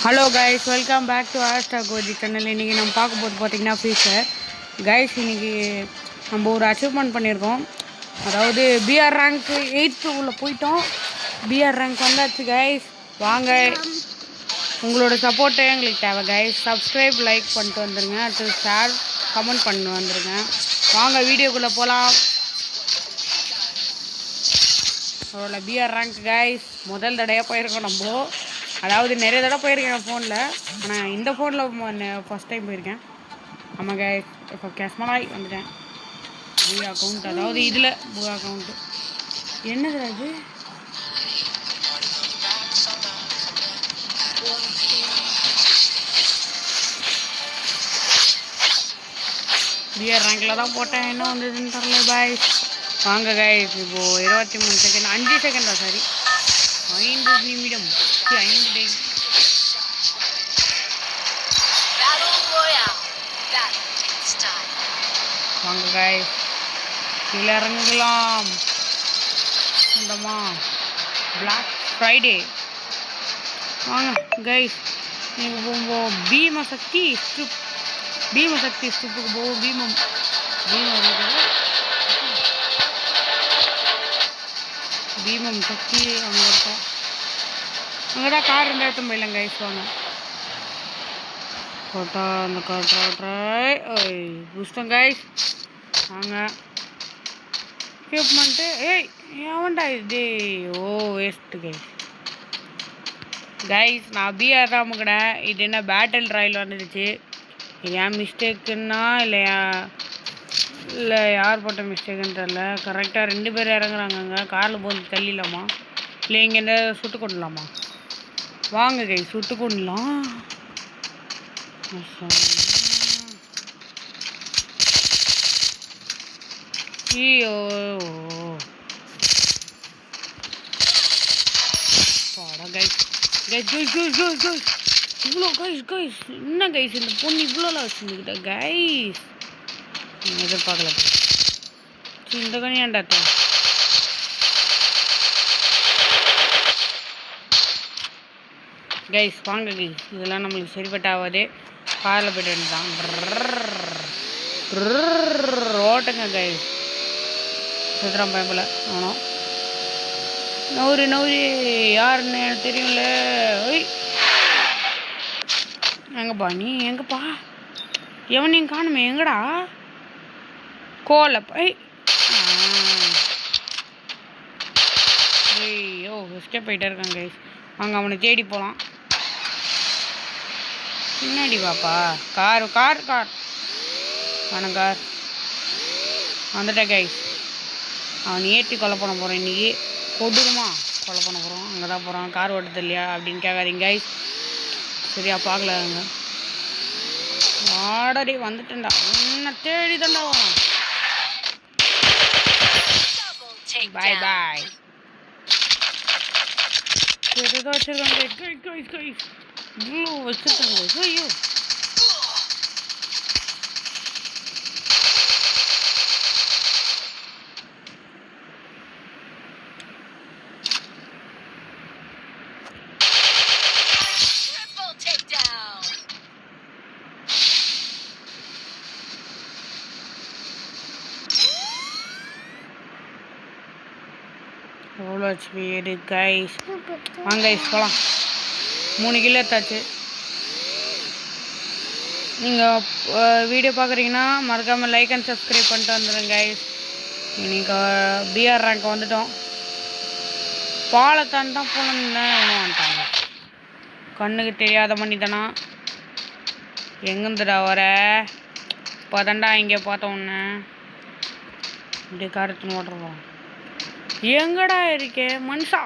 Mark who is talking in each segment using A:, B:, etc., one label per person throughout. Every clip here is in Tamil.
A: Hello guys, welcome back to ஆஸ்டா கோஜி சேனல். இன்றைக்கி நம்ம பார்க்க போது பார்த்திங்கன்னா ஃபீச்சர் கைஸ். இன்றைக்கி நம்ம ஒரு அச்சீவ்மெண்ட் பண்ணியிருக்கோம். அதாவது பிஆர் ரேங்க்கு 8th உள்ள போயிட்டோம். பிஆர் ரேங்க் வந்தாச்சு கைஸ். வாங்க, உங்களோட சப்போர்ட்டே எங்களுக்கு தேவை கைஸ். சப்ஸ்கிரைப், லைக் பண்ணிட்டு வந்துடுங்க. அடுத்து ஷேர், கமெண்ட் பண்ணி வந்துடுங்க. வாங்க வீடியோக்குள்ளே போகலாம். அவரோட பிஆர் ரேங்க் கைஸ் முதல் தடையாக போயிருக்கோம் நம்ம. அதாவது நிறைய தடவை போயிருக்கேன் என் ஃபோனில், ஆனால் இந்த ஃபோனில் ஃபஸ்ட் டைம் போயிருக்கேன். ஆமாம் கைஸ், இப்போ கேஸ்மலாய் வந்துட்டேன். பூ அக்கௌண்ட், அதாவது இதில் பூ அக்கௌண்ட்டு. என்னது அது? பிஆர் ரேங்கில் தான் போட்டேன். என்ன வந்ததுன்னு தரல பாய்ஸ். வாங்க கைஸ், இப்போது 23 செகண்ட், 5 செகண்டா, சாரி 5 நிமிடம், 5 டேஸ். வாங்க கைஸ், கீழே இறங்கலாம். இந்தமா பிளாக் ஃப்ரைடே. வாங்க கைஸ், நீங்கள் போகும்போது பீமசக்தி ஸ்ட்ரிப்புக்கு போவோம். பீமம் சக்தி அங்கே இருக்கோம். அங்கே தான் கார் இருந்தால் எடுத்து போயிடலாம் கைஸ். வாங்க கோட்டா அந்த கார் புஷ்டம் கைஸ். வாங்க எக்யூப்மெண்ட்டு. ஏவன்டா இது? Waste guys. நான் பிஆர் தான் முக்கினேன். இது என்ன பேட்டில் ராயல் வந்துடுச்சு. இது ஏன் மிஸ்டேக்குன்னா இல்லை யார் போட்ட மிஸ்டேக்குன்னு தெரில. கரெக்டாக 2 பேர் இறங்குறாங்க. அங்கே காரில் போது தள்ளிடலாமா, இல்லை இங்கே என்ன சுட்டு கொண்டலாமா? வாங்க கைஸ், சுட்டு கொண்டலாம். ஐயோ இவ்வளோ கைஸ் என்ன கைஸ், இந்த பொண்ணு இவ்வளோலாம் வச்சுருந்துக்கிட்ட கைஸ். எதிர்பார்க்கல இந்த கனியாண்டா கைஸ். வாங்க கைஸ், இதெல்லாம் நம்மளுக்கு சரிப்பட்ட ஆகாது. காரில் போய்ட்டு வந்துட்டான். ஓட்டுங்க கைஸ். சுத்துறான் பயப்பில். ஆனோ நவுரி யாருன்னு எனக்கு தெரியும்ல. எங்கப்பா நீ? எங்கப்பா எவனையும் காணுமே. எங்கடா கோலப்பா? ஐயோ எஸ்கேப் போயிட்டே இருக்கான் கைஸ். வாங்க அவனை தேடி போகலாம். பின்னாடி வாப்பா. கார் வேணாம், கார் வந்துட்டேன் கைஸ். அவன் ஏற்றி கொலை பண்ண போகிறான் இன்றைக்கி. கொடூரமா கொலை பண்ண போகிறோம். அங்கே தான் போகிறான். கார் ஓட்டுறது இல்லையா அப்படின்னு கேட்காதீங்க கைஸ். சரியா பார்க்கல. அங்கே ஆடடி வந்துட்டேன்டா. என்ன தேடி தாண்டா வரான். பாய் பாய். ஏதோ வச்சிருக்காங்க கைஸ். இவ்வளோ வச்சிருக்காங்க. ஐயோ எவ்வளோ ஹெச்பி எடு கைஸ். வாங்க கைஸ் போகலாம். 3 கிலோ எடுத்தாச்சு. நீங்கள் வீடியோ பார்க்குறீங்கன்னா மறக்காமல் லைக் அண்ட் சப்ஸ்கிரைப் பண்ணிட்டு வந்துடுங்க கைஸ். இன்னைக்கு பிஆர் ரேங்க் வந்துட்டோம். பாலத்தான் தான் போகணுன்னு ஒன்றும் வந்துட்டாங்க. கண்ணுக்கு தெரியாத மணிதானா. எங்கேருந்துடா வர? இப்போ தாண்டா இங்கே பார்த்தோன்னே இப்படி காரத்துன்னு ஓட்டுருவோம். எங்கடா இருக்கே மனுஷா?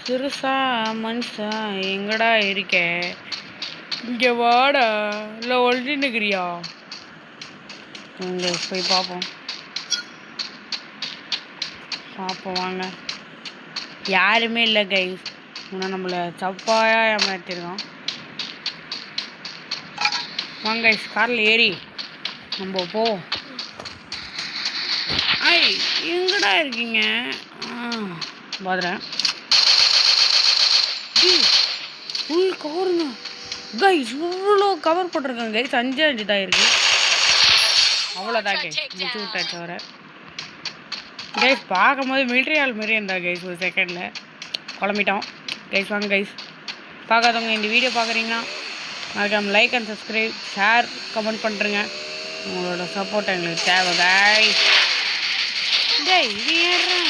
A: சிறுசா மனுஷா எங்கடா இருக்கே? இங்கே வாடா. இல்லை ஒழிஞ்சுன்னுக்கிறியா? இங்கே போய் பார்ப்போம். வாங்க. யாருமே இல்லை கைஸ். இன்னும் நம்மளை சப்பாயாக ஏமாற்றிருக்கோம். வாங்க கைஸ், காரில் ஏறி நம்ம போவோம். எங்கடா இருக்கீங்க? பார்த்துறேன். ஃபுல் கவருங்க கைஸ். இவ்வளோ கவர் போட்டிருக்காங்க கைஸ். 5 தான் இருக்குது. அவ்வளோதான் கைஸ். முடிச்சு விட்டாச்சு வர கைஸ். பார்க்கும்போது மிலிட்ரி ஆள் மாரி இருந்தா கைஸ். ஒரு செகண்டில் குழம்பிட்டோம் கைஸ். வாங்க கைஸ், பார்க்காதவங்க இந்த வீடியோ பார்க்குறீங்கன்னா மறக்காம like and subscribe, share, comment பண்ணுறேங்க. உங்களோட சப்போர்ட் எங்களுக்கு தேவை கைஸ். டேய் இது ஏறா.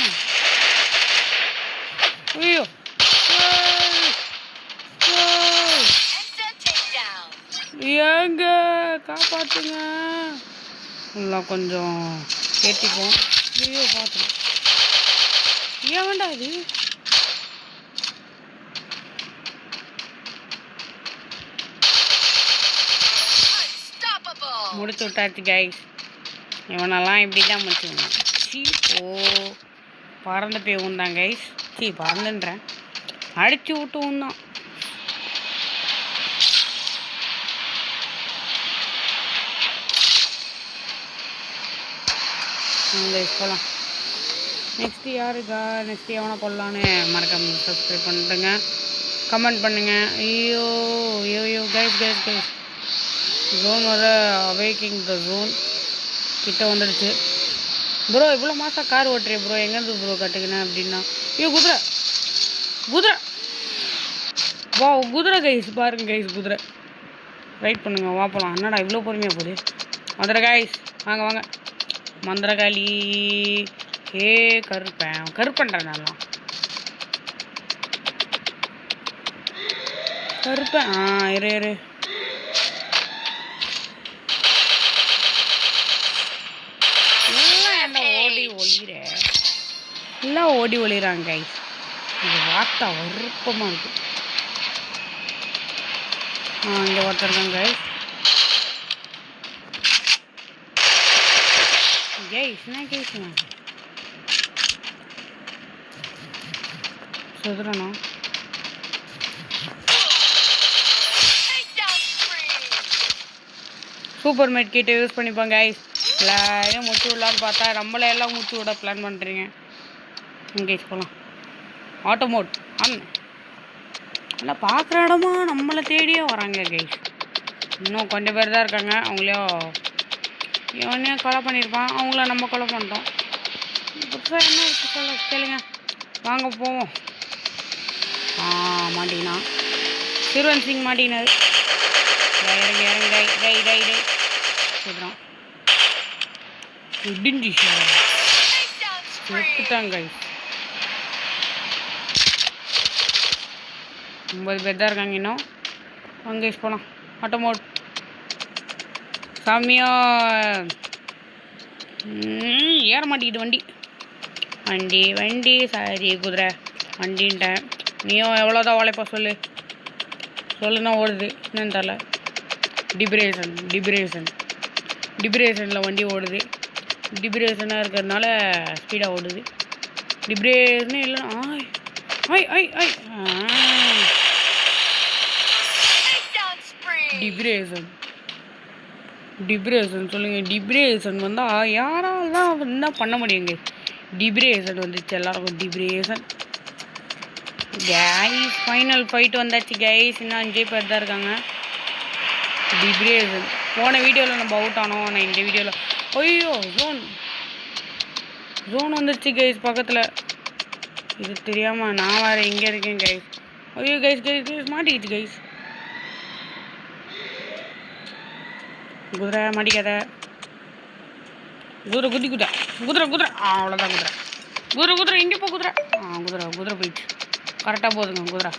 A: ஐயோ ஏங்க காப்பாற்றுங்க. எல்லாம் கொஞ்சம் ஏற்றிப்போம். ஐயோ பார்த்துருவோம். ஏன் வேண்டாம் இது. முடிச்சு விட்டாச்சு கைஸ். இவனெல்லாம் இப்படி தான் முடிச்சுக்கணும். ஓ பறந்து போய் ஊந்தான் கைஸ். பறந்துன்றேன், அடிச்சு விட்டு ஊந்தான். போகலாம். நெக்ஸ்ட்டு யாருக்கா, நெக்ஸ்ட்டு எவனை கொள்ளலான்னு மறக்காம சப்ஸ்கிரைப் பண்ணுறேங்க, கமெண்ட் பண்ணுங்கள். ஐயோ ஐயோ ஐயோ கைஸ் கைஸ் கைஸ். ஜோன் வர அவேக்கிங் த ஜோன் கிட்ட வந்துடுச்சு. ப்ரோ இவ்வளோ மாதம் கார் ஓட்டுறேன் ப்ரோ, எங்கேருந்து ப்ரோ கட்டுக்கினேன் அப்படின்னா. ஐயோ குதிரை குதிரை. வா குதிரை கைஸ், பாருங்க கைஸ் குதிரை. ரைட் பண்ணுங்க, வா போகலாம். என்னடா இவ்வளோ பொறுமையாக போகுது. மதுரை கைஸ் வாங்க வாங்க. மந்திரகாளி ஏ கருப்பேன் நல்லா கருப்பேன். இரு இரு. எல்லாம் என்ன ஓடி ஒளிர, எல்லாம் ஓடி ஒளிறாங்க கைஸ். இது வார்த்தா விருப்பமாக இருக்கு. இங்கே ஒருத்தருக்காங்க கைஸ். என்ன கேஸுங்க சொல்றேண்ணா. சூப்பர் மெட் கிட்ட யூஸ் பண்ணிப்போம் கைஸ். எல்லாரையும் முடிச்சு விடலான்னு பார்த்தா நம்மளே எல்லாம் முடிச்சு விட பிளான் பண்ணுறீங்க. கைஸ் போகலாம். Auto mode on. எல்லாம் பார்க்குற இடமா நம்மளை தேடியே வராங்க கைஸ். இன்னும் கொஞ்சம் பேர் தான் இருக்காங்க. அவங்களையும் இவனையும் கொலை பண்ணியிருப்பான், அவங்கள நம்ம கொலை பண்ணிட்டோம். புதுசாக என்ன இருக்குது சொல்ல கேளுங்க. வாங்க போவோம். மாட்டினா சிறுவன் சிங் மாட்டினார். இறங்கி இறங்கி டை டை டை டை சொல்கிறான். இடிஞ்சி எடுத்துட்டாங்க. 9 பேர் தான் இருக்காங்க இன்னும். அங்கே போகலாம். ஆட்டோ மோட் சாமியா. ஏற மாட்டேங்குது வண்டி வண்டி வண்டி. சாரி குதிரை வண்டின்ட்டேன். நீயும் எவ்வளோதான் உழைப்பா சொல்லுன்னா ஓடுது. என்னன்னு தெரில. டிப்ரேஷனில் வண்டி ஓடுது. டிப்ரேஷனாக இருக்கிறதுனால ஸ்பீடாக ஓடுது. டிப்ரேஷனே இல்லைன்னா ஐ ஐ ஐ டிப்ரேஷன் சொல்லுங்கள். டிப்ரேஷன் வந்தால் யாரால் தான் என்ன பண்ண முடியுங்க. டிப்ரேஷன் வந்துச்சு எல்லாருக்கும். Depression guys. ஃபைனல் ஃபைட் வந்தாச்சு கைஸ். இன்னும் 5 பேர் தான் இருக்காங்க. டிப்ரேஷன் போன வீடியோவில் நம்ம அவுட் ஆனோம். ஆனால் இந்த வீடியோவில் ஐயோ ஜோன் வந்துடுச்சு கைஸ் பக்கத்தில். இது தெரியாமல் நான் வேறு இங்கே இருக்கேன் கைஸ். ஐயோ கைஸ் கைஸ் கைஸ் மாட்டிக்கிச்சு கைஸ். குதிரை மாட்டிக்காத. குதிரை குதிரை அவ்வளோதான். குதிரை எங்கே போ குதிரை. குதிரை போயிடுச்சு. கரெக்டாக போகுதுங்க குதிரை.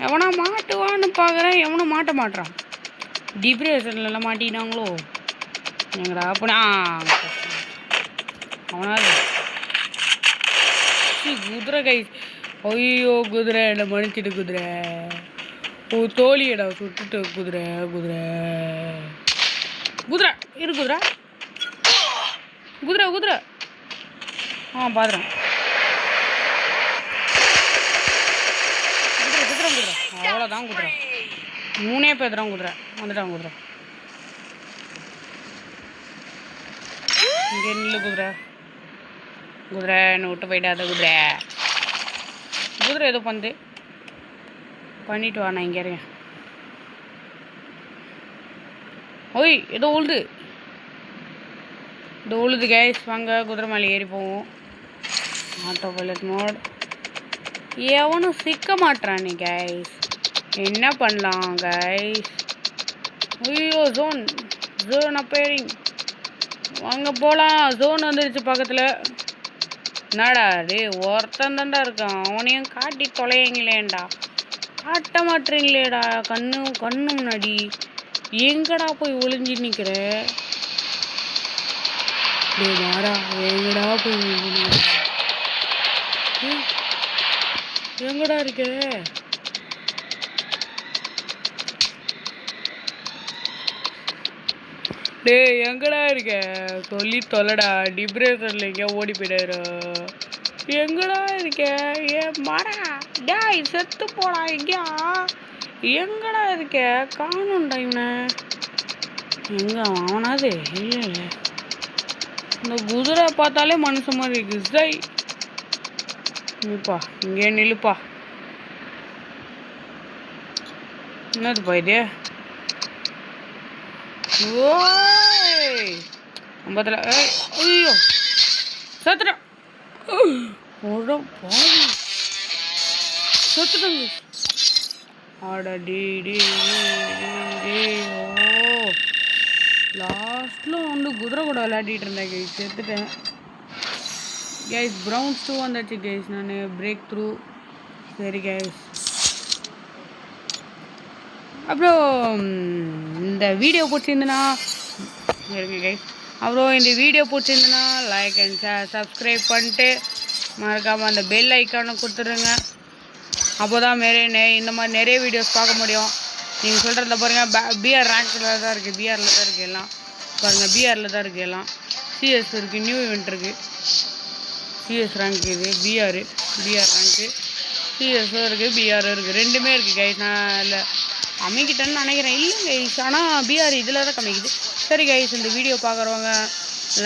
A: எவனா மாட்டுவான்னு பார்க்குறேன், எவனும் மாட்ட மாட்டுறான். டிப்ரேஷன்லாம் மாட்டினாங்களோ எங்கடா அப்படி. அவனாது குதிரை கைஸ். ஐயோ குதிரை என்னை மன்னிச்சிட்டு குதிரை. தோழியடா சுட்டுட்டு குதிரை. இரு குதிரை பார்க்குறேன். குதிரை அவ்வளோதான். குதிரை 3 பேர் தான். குதிரை வந்துட்டான். இங்கே நில்லு குதிரை என்னை விட்டு போயிடாத குதிரை. ஏதோ பண்ணுது. பண்ணிட்டு வா, நான் இங்கே இருக்கேன். ஓய் ஏதோ உழுது, இதோ உழுது கைஸ். வாங்க குதிரை மேலே ஏறி போவோம். Autopilot mode. எவனும் சிக்க மாட்டானே கைஸ், என்ன பண்ணலாம் கைஸ்? ஐயோ ஜோன் அப்பேரிங். வாங்க போகலாம். ஜோன் வந்துருச்சு பக்கத்தில். என்னடா டே ஒருத்தன் தான்டா இருக்கான், அவனையும் காட்டி தொலைங்களேண்டா. காட்ட மாட்டீங்களேடா கண்ணு முன்னாடி. எங்கடா போய் ஒளிஞ்சு நிற்கிற? டே மாறா, எங்கடா போய் ஒளிஞ்சு எங்கடா இருக்க? டே எங்கடா இருக்க? சொல்லி தொலைடா. டிப்ரெஷன்ல எங்கேயா ஓடி போயிடாரு. எங்கடா இருக்க? ஏ மாறா டேய், செத்து போடா. எங்கேயா எங்கடா இருக்க? காணும்டா இவனை. எங்க அவனாது? இல்லை, இந்த குதிரை பார்த்தாலே மனுஷன் மாதிரி இருக்கு. ஜெய் நில்லுப்பா, இங்கே நில்லுப்பா. என்னதுப்பா இது? ஓய் ஐம்பத்தில். ஐயோ சத்துட்டா. சத்துட்டாங்க. ஆடா டி டி ஓ, லாஸ்ட்டில் வந்து குதிரை கூட விளையாடிட்டு இருந்தேன் கைஸ். செத்துட்டேன் கைஸ். ப்ரௌன்ஸ் 2 வந்துடுச்சு கைஸ். நான் பிரேக் த்ரூ. சரி கைஸ், அப்புறம் இந்த வீடியோ பிடிச்சிருந்துன்னா இருங்க கைஸ். அப்புறம் இந்த வீடியோ பிடிச்சிருந்துன்னா லைக் அண்ட் ஷேர் சப்ஸ்கிரைப் பண்ணிட்டு மறக்காமல் அந்த பெல் ஐக்கானை கொடுத்துருங்க. அப்போ தான் இந்த மாதிரி நிறைய வீடியோஸ் பார்க்க முடியும். நீங்கள் சொல்கிறத பாருங்கள், பிஆர் ரேங்கில் தான் இருக்குது. பிஆரில் தான் இருக்குது எல்லாம். பாருங்கள், பிஆரில் தான் இருக்குது எல்லாம். சிஎஸ் இருக்குது, நியூ இவெண்ட் இருக்குது. சிஎஸ் ரேங்க் இது பிஆர் ரேங்க்கு. சிஎஸும் இருக்குது, பிஆரும் இருக்குது, ரெண்டுமே இருக்குது கைஸ். நான் இல்லை அமைக்கிட்டேன்னு நினைக்கிறேன். இல்லை கைஸ், ஆனால் பிஆர் இதில் தான் கம்மிக்குது. சரி கைஸ், இந்த வீடியோ பார்க்குறவங்க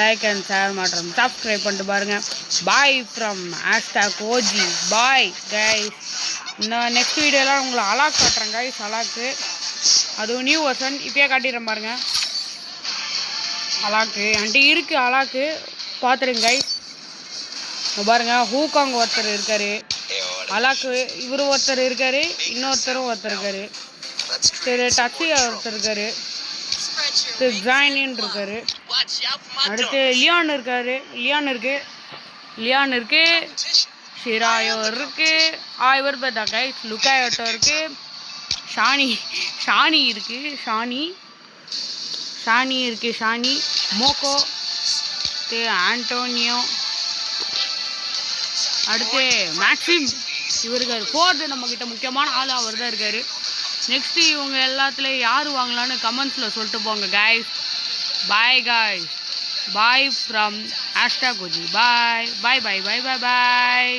A: லைக் அண்ட் ஷேர் மற்றும் சப்ஸ்கிரைப் பண்ணிட்டு பாருங்கள். Bye from #OG. Bye guys. நான் நெக்ஸ்ட் வீடியோலாம் உங்களை அலாக் காட்டுறேன் கைஸ். அலாக்கு அதுவும் நியூ வெர்ஷன் இப்போயே காட்டிடுறேன் பாருங்கள். அலாக்கு என்கிட்ட இருக்குது, அலாக்கு பார்த்துருங்க கைஸ். பாருங்கள், ஹூகாங் ஒருத்தர் இருக்கார், அலாக்கு இவர் ஒருத்தர் இருக்கார், இன்னொருத்தரும் ஒருத்தர் இருக்கார். சரி டச்சியா ஒருத்தர் இருக்கார், ஜாயினின்னு இருக்கார். அடுத்து லியான் இருக்கார், லியான் இருக்குது, ஷிராயோ இருக்குது, இவர் பார்த்தா கைஸ் லுக்காயோட்டோ இருக்குது, ஷானி இருக்குது, ஷானி மோக்கோ, ஆண்டோனியோ, அடுத்து மேக்ஸிம் இவர் இருக்கார். 4th நம்மக்கிட்ட முக்கியமான ஆள் அவர் தான் இருக்கார். நெக்ஸ்ட்டு இவங்க எல்லாத்துலேயும் யார் வாங்கலான்னு கமெண்ட்ஸில் சொல்லிட்டு போங்க guys. Bye guys, bye from #OG. Bye bye bye bye bye bye.